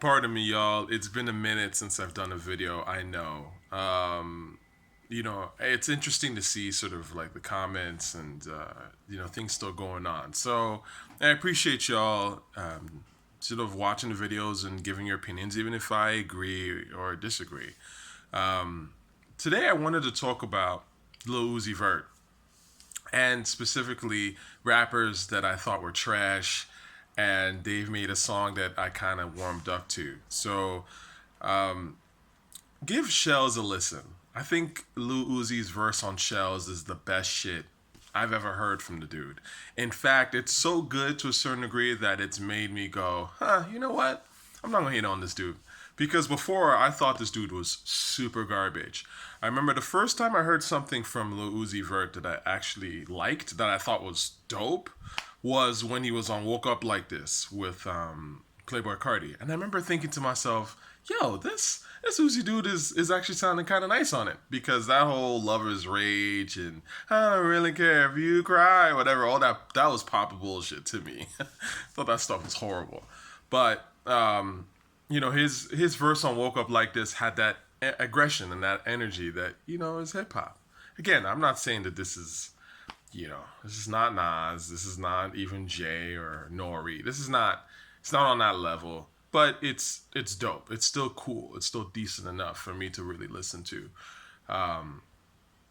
Pardon me, y'all. It's been a minute since I've done a video. I know. It's interesting to see sort of like the comments and things still going on. So I appreciate y'all sort of watching the videos and giving your opinions, even if I agree or disagree. Today I wanted to talk about Lil Uzi Vert and specifically rappers that I thought were trash, and they've made a song that I kind of warmed up to. So give Shells a listen. I think Lil Uzi's verse on Shells is the best shit I've ever heard from the dude. In fact, it's so good to a certain degree that it's made me go, huh, you know what? I'm not gonna hate on this dude. Because before I thought this dude was super garbage. I remember the first time I heard something from Lil Uzi Vert that I actually liked, that I thought was dope, was when he was on Woke Up Like This with Playboy Cardi. And I remember thinking to myself, yo, this Uzi dude is actually sounding kind of nice on it, because that whole lover's rage and I don't really care if you cry, whatever, all that was pop bullshit to me. Thought that stuff was horrible, but his verse on Woke Up Like This had that aggression and that energy that is hip hop. Again, I'm not saying that this is not Nas, this is not even Jay or Nori. It's not on that level, but it's dope. It's still cool. It's still decent enough for me to really listen to.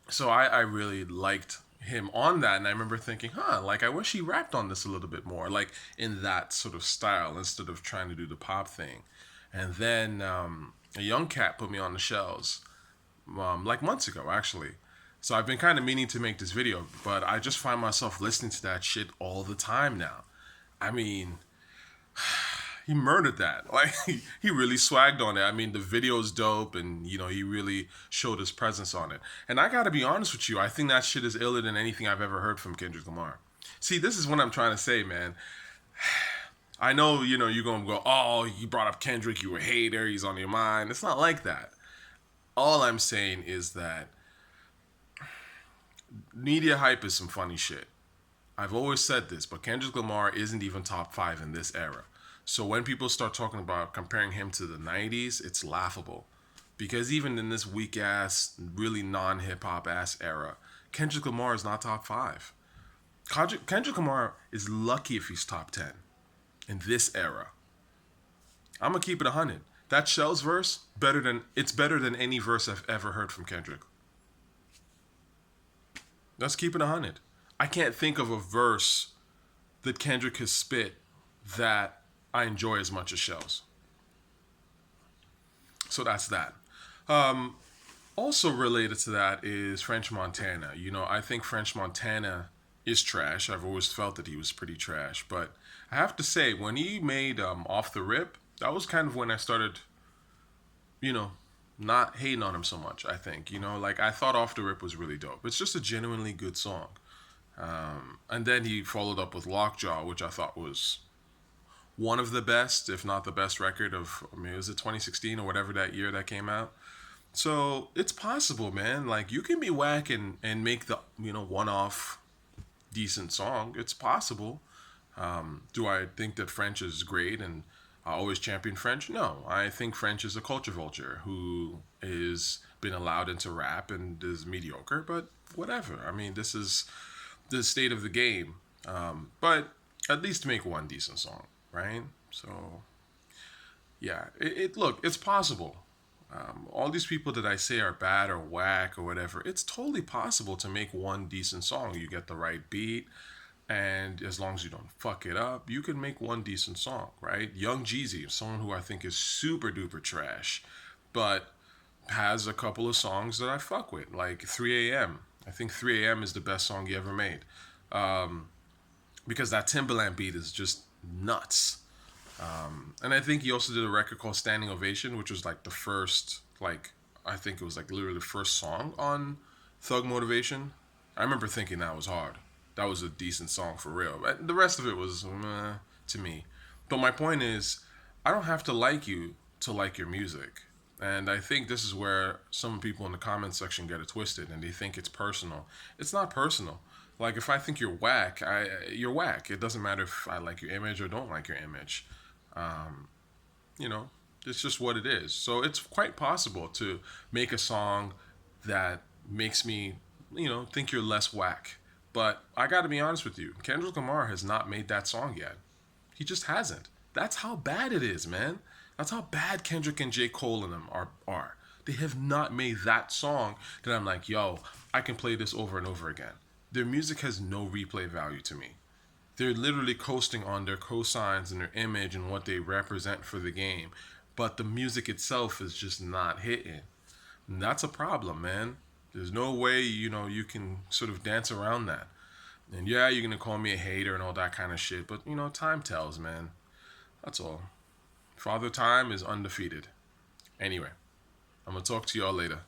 So I really liked him on that, and I remember thinking, huh, like I wish he rapped on this a little bit more, like in that sort of style instead of trying to do the pop thing. And then a young cat put me on the shelves, like months ago actually. So I've been kind of meaning to make this video, but I just find myself listening to that shit all the time now. I mean, he murdered that. Like he really swagged on it. I mean, the video's dope, and he really showed his presence on it. And I gotta be honest with you, I think that shit is iller than anything I've ever heard from Kendrick Lamar. See, this is what I'm trying to say, man. I know, you're gonna go, oh, you brought up Kendrick, you a hater, he's on your mind. It's not like that. All I'm saying is that media hype is some funny shit. I've always said this, but Kendrick Lamar isn't even top five in this era. So when people start talking about comparing him to the 90s, it's laughable. Because even in this weak ass, really non hip hop ass era, Kendrick Lamar is not top five. Kendrick Lamar is lucky if he's top 10 in this era. I'm gonna keep it 100. That Shells verse, better than any verse I've ever heard from Kendrick. Let's keep it 100. I can't think of a verse that Kendrick has spit that I enjoy as much as Shells. So that's that. Um, Also related to that is French Montana. I think French Montana is trash. I've always felt that he was pretty trash. But I have to say, when he made Off the Rip, that was kind of when I started, you know, not hating on him so much, I think. Like I thought Off the Rip was really dope. It's just a genuinely good song. And then he followed up with Lockjaw, which I thought was one of the best, if not the best record of, I mean, was it 2016 or whatever that year that came out? So it's possible, man. Like you can be whack and make the, one off decent song. It's possible. Do I think that French is great and I always champion French? No. I think French is a culture vulture who is been allowed into rap and is mediocre, but whatever. I mean, this is the state of the game. But at least make one decent song, right? So yeah, look, it's possible. All these people that I say are bad or whack or whatever, it's totally possible to make one decent song. You get the right beat, and as long as you don't fuck it up, you can make one decent song, right? Young Jeezy, someone who I think is super duper trash, but has a couple of songs that I fuck with, like 3 a.m. I think 3 a.m. is the best song he ever made, because that Timbaland beat is just nuts. And I think he also did a record called Standing Ovation, which was like the first, like, I think it was like literally the first song on Thug Motivation. I remember thinking that was hard. That was a decent song for real. But the rest of it was meh to me. But my point is, I don't have to like you to like your music. And I think this is where some people in the comment section get it twisted and they think it's personal. It's not personal. Like if I think you're whack, you're whack. It doesn't matter if I like your image or don't like your image. Um, you know, It's just what it is. So it's quite possible to make a song that makes me, think you're less whack. But I got to be honest with you, Kendrick Lamar has not made that song yet. He just hasn't. That's how bad it is, man. That's how bad Kendrick and J. Cole and them are. They have not made that song that I'm like, yo, I can play this over and over again. Their music has no replay value to me. They're literally coasting on their cosigns and their image and what they represent for the game. But the music itself is just not hitting. And that's a problem, man. There's no way, you can sort of dance around that. And yeah, you're gonna call me a hater and all that kind of shit, but time tells, man. That's all. Father Time is undefeated. Anyway, I'm gonna talk to y'all later.